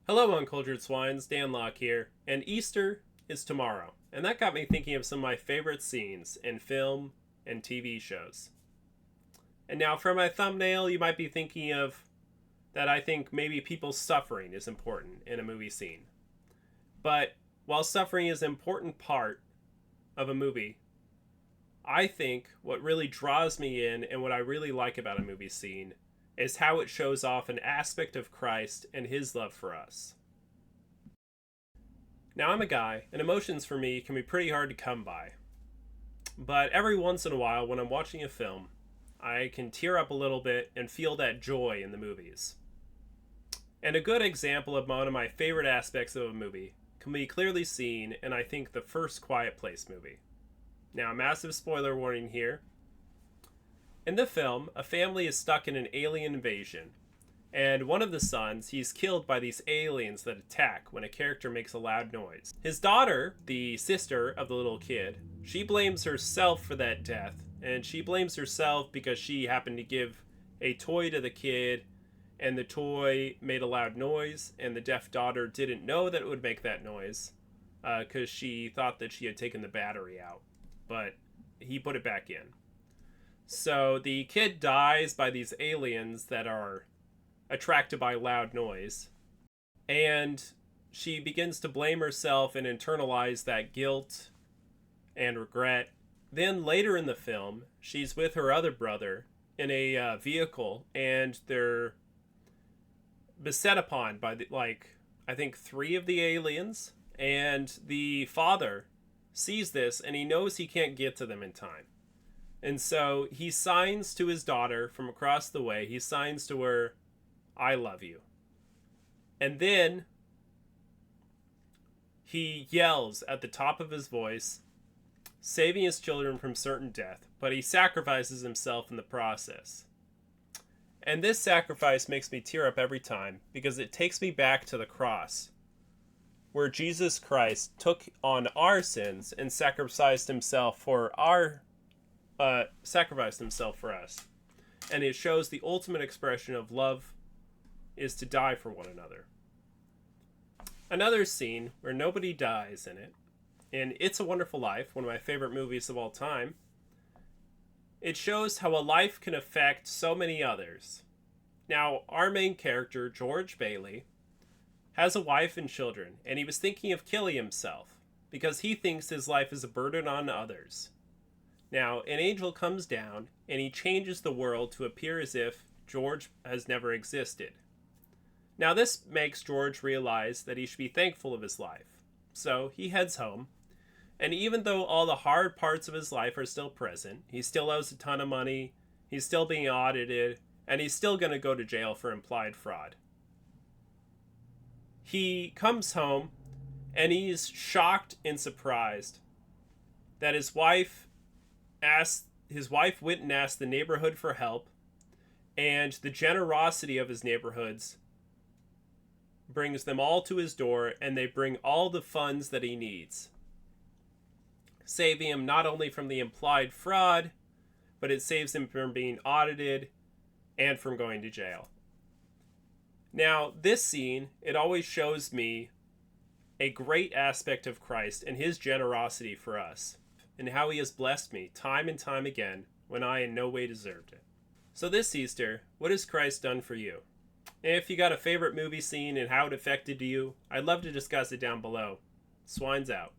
Hello, Uncultured Swines, Dan Locke here, and Easter is tomorrow, and that got me thinking of some of my favorite scenes in film and TV shows. And now, for my thumbnail, you might be thinking of that I think maybe people's suffering is important in a movie scene. But while suffering is an important part of a movie, I think what really draws me in and what I really like about a movie scene is how it shows off an aspect of Christ and his love for us. Now, I'm a guy, and emotions for me can be pretty hard to come by. But every once in a while, when I'm watching a film, I can tear up a little bit and feel that joy in the movies. And a good example of one of my favorite aspects of a movie can be clearly seen in, I think, the first Quiet Place movie. Now, a massive spoiler warning here. In the film, a family is stuck in an alien invasion, and one of the sons, he's killed by these aliens that attack when a character makes a loud noise. His daughter, the sister of the little kid, she blames herself for that death, and she blames herself because she happened to give a toy to the kid, and the toy made a loud noise, and the deaf daughter didn't know that it would make that noise, because she thought that she had taken the battery out, but he put it back in. So the kid dies by these aliens that are attracted by loud noise, and she begins to blame herself and internalize that guilt and regret. Then later in the film, she's with her other brother in a vehicle, and they're beset upon by I think three of the aliens, and the father sees this and he knows he can't get to them in time. And so he signs to his daughter from across the way. He signs to her, "I love you." And then he yells at the top of his voice, saving his children from certain death, but he sacrifices himself in the process. And this sacrifice makes me tear up every time because it takes me back to the cross, where Jesus Christ took on our sins and sacrificed himself for us. And it shows the ultimate expression of love is to die for one another. Another scene where nobody dies in it, in It's a Wonderful Life, one of my favorite movies of all time, it shows how a life can affect so many others. Now, our main character, George Bailey, has a wife and children, and he was thinking of killing himself because he thinks his life is a burden on others. Now, an angel comes down, and he changes the world to appear as if George has never existed. Now, this makes George realize that he should be thankful of his life. So, he heads home, and even though all the hard parts of his life are still present, he still owes a ton of money, he's still being audited, and he's still going to go to jail for implied fraud. He comes home, and he's shocked and surprised that his wife went and asked the neighborhood for help, and the generosity of his neighborhoods brings them all to his door, and they bring all the funds that he needs, saving him not only from the implied fraud, but it saves him from being audited and from going to jail. Now, this scene, it always shows me a great aspect of Christ and his generosity for us, and how he has blessed me time and time again when I in no way deserved it. So this Easter, what has Christ done for you? And if you got a favorite movie scene and how it affected you, I'd love to discuss it down below. Swines out.